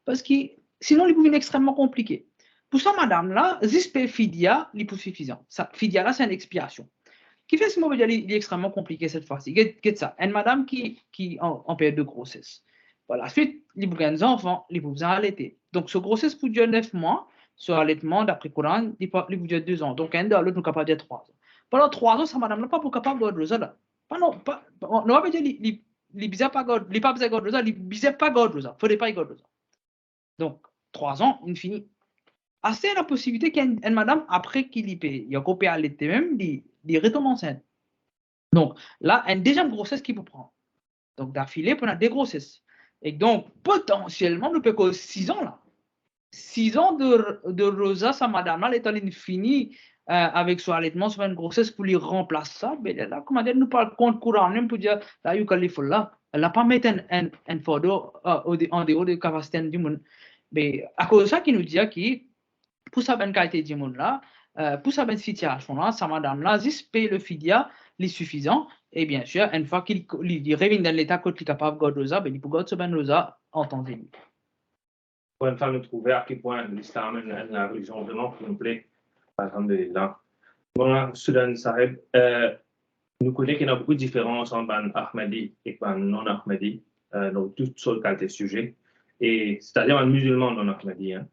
Parce que sinon, il peut devenir extrêmement compliqué. Pour ça, madame là, zispe fidia, il est suffisant. Fidia là, c'est une expiation. Qui fait ce mot, il est extrêmement compliqué cette fois-ci. Qu'est-ce ça? Une madame qui en période de grossesse. Par la suite, il y a des enfants, il vous allaiter. Donc, ce grossesse pour durer 9 mois, ce allaitement, d'après le Coran, il vous dure 2 ans. Donc, un de l'autre, nous capable de 3 ans. Pendant 3 ans, sa madame n'a pas pour capable de garder ça. Pas non, pas, on va pas dire, il bizarre pas garder, il pas besoin de garder ça, il bizarre pas garder ça. Faudrait pas y garder ça. Donc, 3 ans, il finit. Assez la possibilité qu'une madame, après qu'il y paye, il y a coupé à l'été même, il retombe enceinte. Donc, là, une deuxième grossesse qu'il peut prendre. Donc, d'affilée, pendant des grossesses. Et donc, potentiellement, nous pouvons 6 ans là. 6 ans de Rosa, sa madame là, elle est finie avec son allaitement sur une grossesse pour lui remplacer ça. Mais là, comment dire, nous parlons compte courant, même pour dire, là, il faut là. Elle n'a pas mis un photo en dehors de capacité du monde. Mais à cause de ça, qui nous dit que pour sa bonne qualité du monde là, pour sa bonne situation là, sa madame là, juste paye le fidia, les suffisant. Et bien sûr, une fois qu'il revient dans l'état qu'il est capable de garder ça, il peut garder ce ben rosa en temps et lieu. Pour une fois, nous trouver à quel point l'islam est une religion vraiment complète. Alhamdulillah. Bon, Soudan Sahib, nous connaissons qu'il y a beaucoup de différences entre Ahmadi et non-Ahmadi, dans toutes sortes de sujets, et c'est-à-dire un musulman non-Ahmadi. Hein.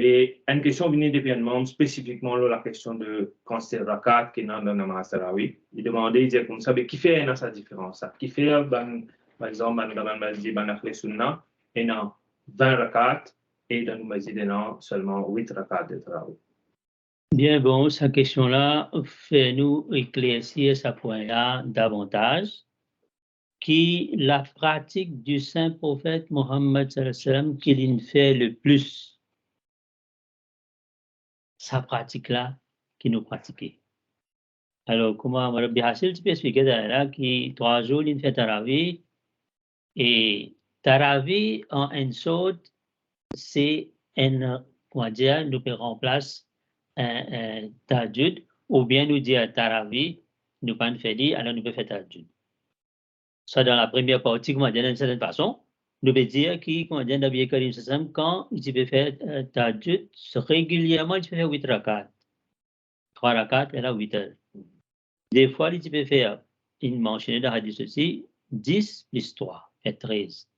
Et une question venue des membres, spécifiquement la question de quand c'est rakat qui est dans le namaz tarawih. Il demandait, il disait comme ça, mais qui fait sa différence? Qui fait, par exemple, dans le masjid, dans le sunna, et dans 20 rakat, et dans le masjid, seulement 8 rakat de tarawih. Bien, bon, sa question-là fait nous éclaircir ce point-là davantage, qui la pratique du saint prophète Mohammed qu'il fait le plus. Sa pratique-là qui nous pratiquait. Alors, comment Rabbi Hassil, tu peux expliquer là que 3 jours, il fait Tarawih, et Tarawih en une sorte, c'est comment dire, nous peut remplacer un Tahajjud, ou bien nous dire Tarawih, nous pas faire dire, alors nous peut faire Tahajjud. Ça, dans la première partie, comment dire, d'une certaine façon, nous peut dire que, comment dire, Nabi Karim Sassam, quand il peut faire Tahajjud, régulièrement, il peut faire 8 rakat. 3 rakat, elle a 8 heures. Des fois, il peut faire, il mentionné dans le hadith aussi, 10 plus 3, fait 13.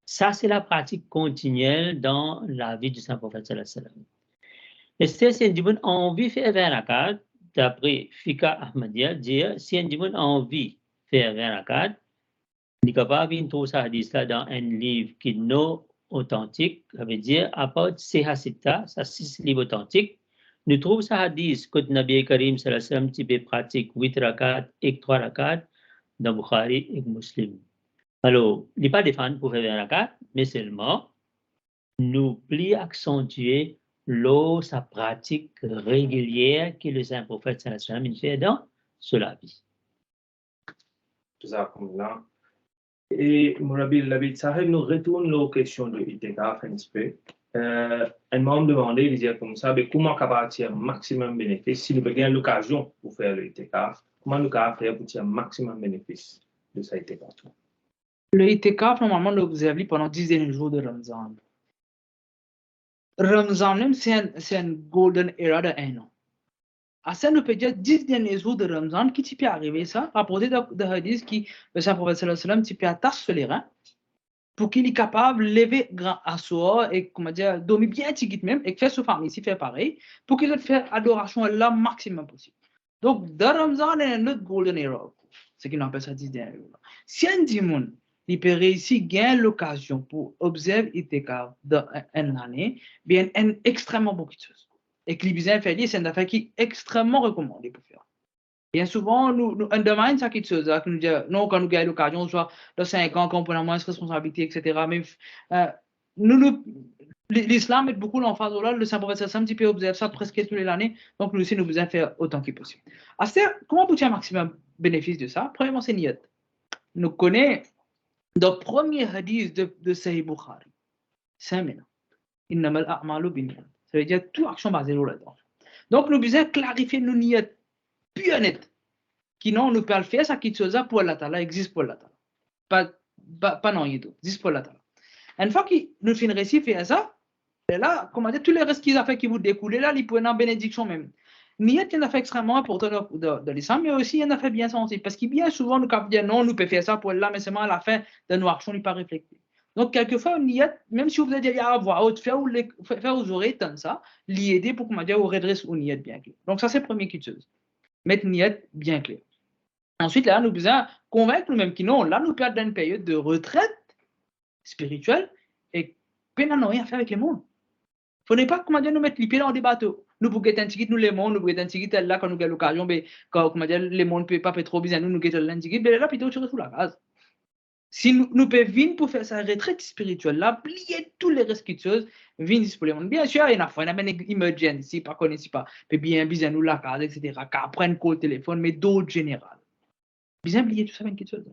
Ça, c'est la pratique continuelle dans la vie du Saint-Prophète sallallahu alayhi wa sallam. Et si un dimanche a envie de faire 20 rakat, d'après Fika Ahmadiyya, dire, si un dimanche a envie de faire 20 rakat, il est capable de trouver ce hadith-là dans un livre qui est non authentique, ça veut dire, à part Seha Sitta, ça 6 livres authentiques, nous trouvons ce hadith que Nabi Karim sallallahu alayhi wa sallam pratique 8 rakat et 3 rakat dans Bukhari et Muslim. Alors, il n'est pas défendu pour faire 20 rakat, mais seulement nous plus accentuer sa pratique régulière que le saint prophète sallallahu alayhi wa sallam fait dans cela vie. Et Mourabi Labid Sahib nous retourne aux questions de Itikaf un petit peu. Un membre demandait, il disait comme ça, mais comment capable tirer maximum bénéfice si nous avons l'occasion pour faire le Itikaf? Comment nous capable faire pour tirer maximum bénéfice de ça Itikaf? Le Itikaf, normalement, nous observons pendant 10 derniers jours de Ramzan. Ramzan même, c'est un golden era de 1 an. À ça, nous peut dire 10 derniers jours de Ramzan, qui peut arriver ça, rapporté de hadith qui, le saint prophète sallallahu alayhi wa sallam, tu peux attacher les reins, pour qu'il est capable de lever grand asseoir et, comment dire, dormir bien tigit même, et faire sa famille, s'il fait pareil, pour qu'il puisse faire adoration là maximum possible. Donc, dans Ramzan, il y a un autre golden era, ce qu'on appelle ça 10 derniers jours. Si un dimanche, il peut réussir, gagner l'occasion pour observer Itikaf dans une année, bien, une extrêmement beaucoup de choses. Et que les besoins fait c'est une affaire qui est extrêmement recommandée pour faire. Bien souvent, nous demandons ça qui chose, que nous disons, non, quand nous gagnons l'occasion, soit de 5 ans, quand on prend moins de responsabilités, etc. Mais l'islam met beaucoup l'emphase là, le Saint-Prophète sallallahu alayhi wa sallam, peut observer ça presque toutes les années, donc nous aussi, nous besoin faire autant que possible. Alors, comment vous tirer un maximum bénéfice de ça? Premièrement, c'est niyat. Nous connaissons le premier hadith de Sahih Bukhari. C'est maintenant. Innamal a'malu binniyat. Ça veut dire toute action basée là-dedans. Donc, nous devons clarifier nos niyat plus honnêtes. Qui non, nous pouvons faire ça qui chose pour Allah Ta'ala, existe pour Allah Ta'ala. Pas non, il existe pour Allah Ta'ala. Une fois que nous finissons de faire ça, là, comment dire, tous les restes qu'ils ont fait qui vous découlent là, ils prennent en bénédiction même. niyat est un affaire extrêmement important de l'islam, mais aussi un affaire bien sensible. Parce que bien souvent, nous capons dire non, nous pouvons faire ça pour Allah, mais seulement à la fin de nos actions, n'est pas reflété. Donc, quelquefois, niyat, même si vous avez dit à voix haute, faire aux oreilles, tant ça, l'aider pour qu'on dire au redresse au niyat bien clair. Donc, ça, c'est la première chose. Mettre niyat bien clair. Ensuite, là, nous besoin convaincre nous-mêmes que non, là, nous perdons une période de retraite spirituelle et peine à n'en rien faire avec le monde. Il ne faut pas, comment dire, nous mettre les pieds dans des bateaux. Nous pouvons être un ticket, nous les mondes, nous pouvons être un ticket là quand nous avons l'occasion, mais quand, comment dire, les mondes ne peuvent pas trop bien, nous avons un ticket, mais là, plutôt, tu retrouves la base. Si nous pouvons venir pour faire sa retraite spirituelle, là, plier tous les restes de choses, venir pour les mondes. Bien sûr, il y a une emergency, pas connaissez pas, mais bien, nous la case, etc., qu'après, un téléphone, mais d'autres générales. Bien oublier tout ça, une chose.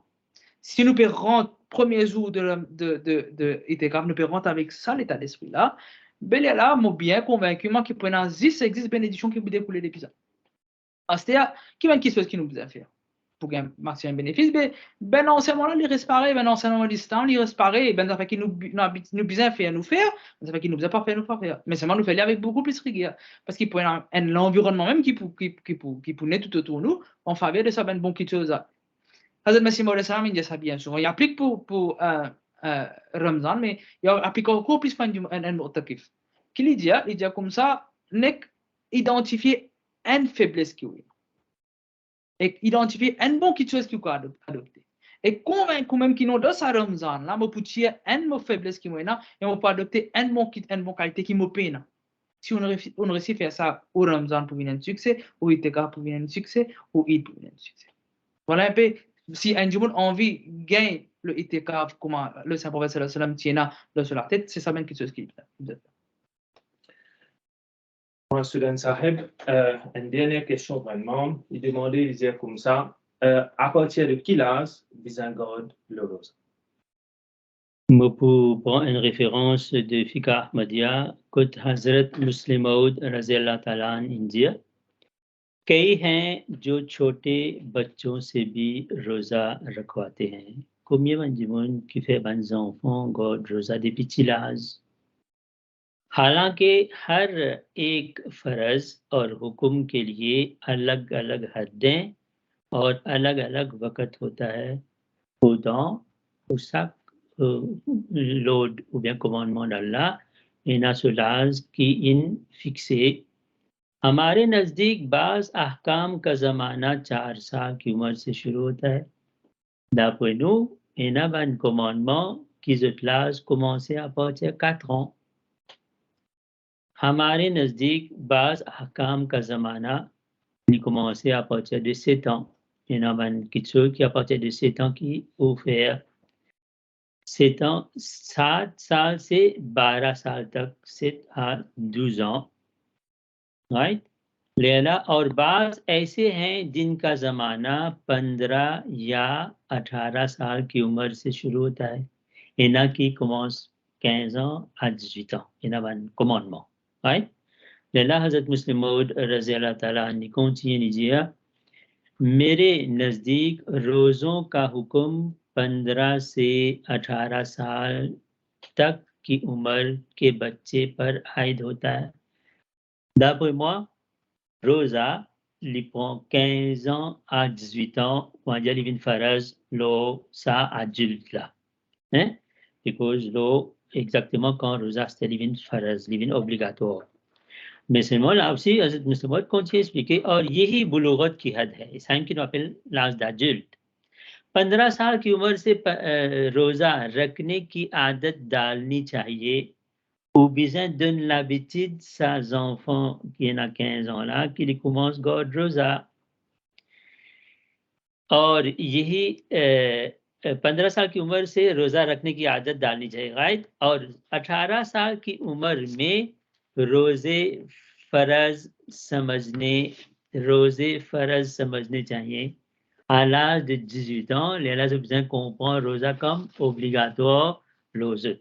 Si nous pouvons rentrer, premier jour de Itekaf, nous pouvons rentrer avec ça, l'état d'esprit là, ben là, moi bien convaincu, moi, qu'il pendant 10 existe bénédiction qui vous découle l'épisode. C'est-à-dire, qui va une chose qui nous besoin faire pour gagner maximum bénéfice, ben non seulement là, il reste pareil, ben non seulement distant, il reste pareil, ben ça fait qu'il nous besoin faire nous faire, ça fait qu'il nous besoin pas faire nous faire. Mais seulement nous faire avec beaucoup plus rigueur. Parce qu'il peut y avoir l'environnement même qui peut tout autour de nous, en faveur de ça, ben bon quelque chose. Hazrat Masih Maud Salam, il dit ça bien souvent. Il applique pour Ramzan, mais il applique encore plus pour un mu'takif. Qu'il dit comme ça, n'est identifier une faiblesse qui est. Et identifier une bonne chose qu'il peut adopter. Et convaincre même qu'il nous donne ça Ramzan, là, on peut tirer une bonne faiblesse qui est là, et on peut adopter une bonne qualité qui me peine. Si on réussit à faire ça au Ramzan pour venir un succès, ou Itekaf pour venir un succès, ou Eid pour venir un succès. Voilà un peu. Si un jour envie gagne le itikaf, comment le Saint-Prophète sallallahu alayhi wa sallam tient sur la tête, c'est ça même quelque chose qui est. Moi, Soudan Saheb, une dernière question vraiment. Il demandait, il disait comme ça, à partir de quel âge les garde le rosa? Pour prendre une référence de Fiqh Ahmadiyya, que Hazrat Muslim Maud Raziyallahu Ta'ala India, कई हैं जो छोटे बच्चों से भी रोज़ा रखवाते हैं. Combien de monde qui fait des enfants God रोज़ा des petits l'âge. हालांकि हर एक फ़र्ज़ और हुक्म के लिए अलग अलग हदें और अलग अलग वक़्त होता है. Pourtant, pour chaque l'ordre ou bien commandement d'Allah, il y a cela qui est fixé. हमारे नज़दीक बाज़ अहकाम का ज़माना 4 साल की उम्र से शुरू होता है. D'après nous, il y a un commandement qui se place commencer à partir de 4 ans. हमारे नज़दीक बाज़ अहकाम का ज़माना qui commence à partir de 7 ans. Il y a quelque chose qui à partir de 7 ans qui offert 7 ans, 7 साल से 12 साल तक, 7 à 12 ans. Right? लेला और बाज़ ऐसे हैं जिनका ज़माना 15 या 18 साल की उम्र से शुरू होता है. इना की commence 15 ans à 18 ans. इना un commandement. Right? लेला हज़रत मुस्लिम मौद रज़ियल्लाहु ताला अन्हु continue dire मेरे नज़दीक रोज़ों का हुक्म 15 से 18 साल तक की उम्र के बच्चे पर आयद होता है. D'après moi, Rosa, il prend 15 ans à 18 ans, quand il vient faire ça adulte là. Hein? Because là, exactement quand Rosa c'était living obligatoire. Mais seulement là aussi, Hazrat Muslim Maud continue à expliquer, और यही बुलूगत की हद है. इस टाइम की appelle l'âge d'adulte. 15 साल की उम्र से रोजा रखने की आदत डालनी चाहिए. Ou bien donne l'habitude aux enfants qui ont 15 ans là, qui commencent God Rosa. और यही 15 साल की उम्र से रोज़ा रखने की आदत डालनी चाहिए, राइट? और 18 साल की उम्र में रोज़े फ़र्ज़ समझने चाहिए. À l'âge de 18 ans, les élèves ont besoin de comprendre roza comme obligatoire roza.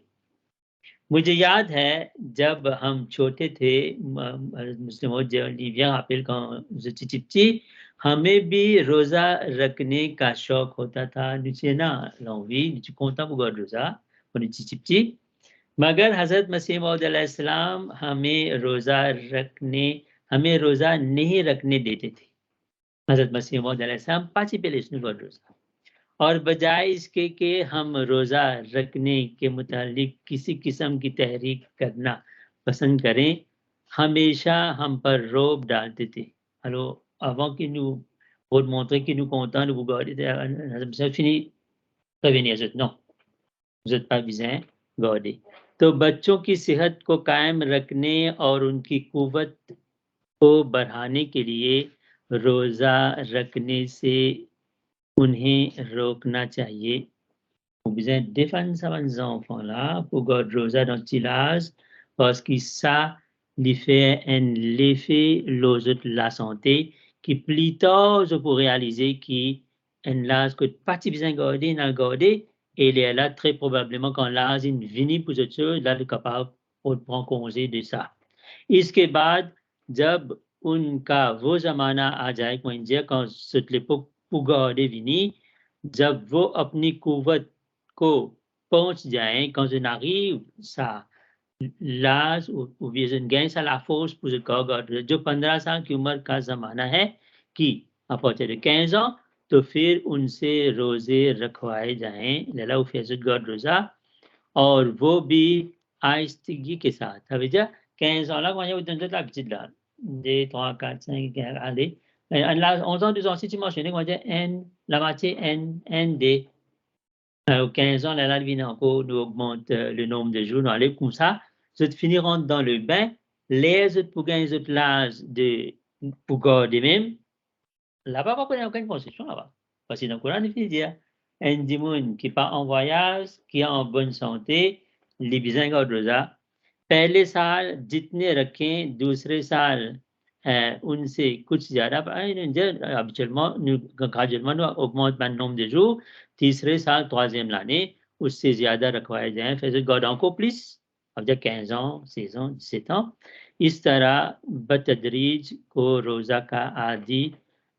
मुझे याद है जब हम छोटे थे, मुस्लिम लिविया हापिल का चिचिपची, हमें भी रोज़ा रखने का शौक होता था. नीचे ना लौंगी नीचे कोंता बुगर रोज़ा और नीचे चिचिपची. मगर हज़रत मसीह मौद अलैहिस्सलाम हमें रोज़ा रखने हमें रोज़ा नहीं रखने देते थे। हज़रत मसीह मौद अलैहिस्सलाम पाची पेलेशनु गॉड रोज़ा और बजाय इसके कि हम रोज़ा रखने के मुतालिक किसी किस्म की तहरीक करना पसंद करें, हमेशा हम पर रौब डालते थे. Alors, avant qu'il nous pour montrer qu'il nous contente, vous regardez, fini, prévenir, non, vous n'êtes pas besoin garder. तो बच्चों की सेहत को कायम रखने और उनकी कुव्वत को बढ़ाने के लिए रोज़ा रखने से उन्हें रोकना चाहिए. Ou bien défendre ces enfants-là pour garder rosa dans l'âge parce que ça lui fait un effet la santé qui plus tard je peux réaliser qu'un l'âge que pas besoin garder dans le garder et il est là très probablement quand l'âge est venu pour cette chose là il est capable de prendre congé de ça. इसके बाद जब उनका वो ज़माना आ जाए quand cette époque pour garder vini जब वो अपनी कुव्वत को पहुंच जाएं quand on arrive ça l'âge ou bien un gain à la force pour ce corps जो 15 साल की उम्र का ज़माना है कि à partir de 15 ans तो फिर उनसे रोज़े रखवाए जाएं लला उफेजुद गॉड रोज़ा और वो भी आहिस्तगी के साथ अभी जा 15 ans là quand il y a autant de la petite là 2 3 4 5 allez là 11 ans 2 ans si tu mentionnes quand il y a la moitié n d 15 ans, la vie encore nous augmente le nombre de jours. Allez, comme ça, je finiront dans le bain. Les autres pour gagner l'âge de pour garder même. Là-bas, il n'y a aucune concession là-bas. Parce que dans le Coran, il dit un démon qui part en voyage, qui est en bonne santé, les besoins de ça. पहले साल जितने रखें दूसरे साल उनसे कुछ ज़्यादा habituellement augmente le nombre de jours तीसरे साल troisième l'année उससे ज़्यादा रखवाए जाएं फिर गॉड encore plus अब जब 15 ans 16 ans 17 ans इस तरह बतदरीज को रोज़ा का आदि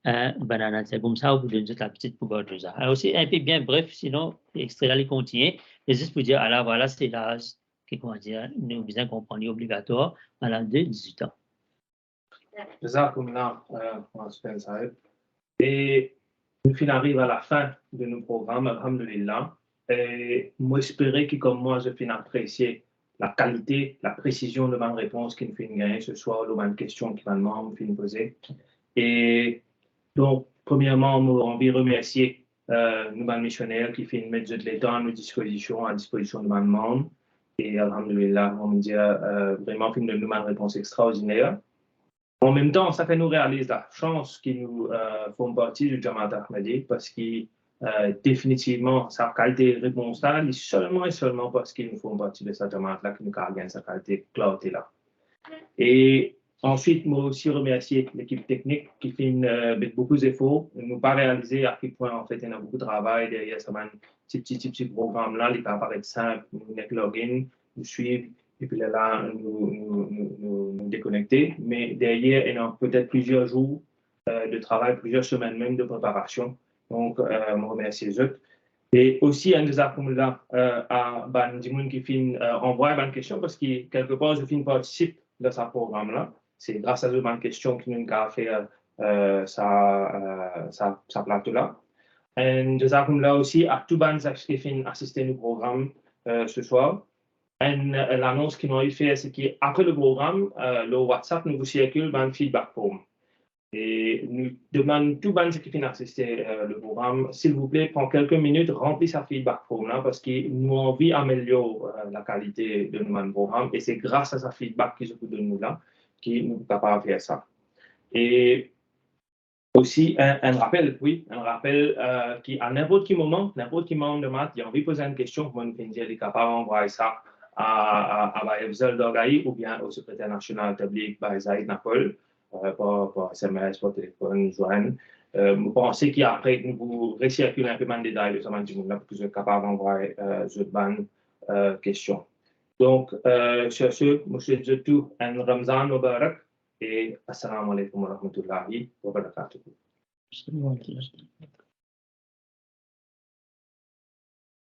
बनाना चाहिए comme ça vous donnez la petite pour God rosa. Alors c'est un peu bien bref sinon l'extrait là il continue mais juste pour dire alors voilà c'est l'âge qui comment dire nous besoin comprendre obligatoire à l'âge de 18 ans. Jazakumullah, et nous arrivons à la fin de nos programmes, alhamdulillah. Et moi, j'espérais que comme moi, je finis apprécier la qualité, la précision de ma réponse qui me fait gagner ce soir, ou ma question qui me fait poser. Et donc, premièrement, nous envie remercier nos missionnaires qui fait mettre de l'état à disposition de ma demande. Et alhamdulillah, on me dit vraiment fait une réponse extraordinaire. En même temps, ça fait nous réaliser la chance qui nous font partie du Jamaat Ahmadi parce que définitivement, sa qualité de réponse là, c'est seulement et seulement parce qu'ils nous font partie de cette Jamaat là que nous gagnons sa qualité clarté là. Et ensuite, moi aussi remercier l'équipe technique qui fait beaucoup d'efforts. Nous pas réaliser à quel point en fait il y a beaucoup de travail derrière ce petit programme là, il peut apparaître simple, nous mettre login, nous suivre. Et puis là, nous déconnecter. Mais derrière, il y a peut-être plusieurs jours de travail, plusieurs semaines même de préparation. Donc, je remercie les autres. Et aussi, un des là à Ban Dimoun qui envoie une question parce que quelque part, je participe de ce programme-là. C'est grâce à une question qui nous a fait sa plateau-là. Et des là aussi à tout Ban qui assisté au programme ce soir. L'annonce qu'ils ont fait, c'est qu'après le programme, le WhatsApp nous circule un feedback form. Et nous demandons tout le monde qui finit assister le programme, s'il vous plaît, prends quelques minutes, remplis sa feedback form là, parce que nous avons envie d'améliorer la qualité de notre programme et c'est grâce à sa feedback qui se peut de nous là, qui nous est capable de faire ça. Et aussi, un rappel qui, à n'importe quel moment de maths, il a envie de poser une question, moi, je suis capable d'envoyer ça à Baïbzel Dogaï ou bien au secrétaire national public Baïzaïd Napol, par SMS, par téléphone, joindre. Vous pensez qu'après, vous recirculez un peu de détails de ce moment pour que vous soyez capable d'envoyer cette bonne question. Donc, sur ce, je vous souhaite tout un Ramzan Mubarak et Assalamu alaikum wa rahmatullahi wa barakatuh.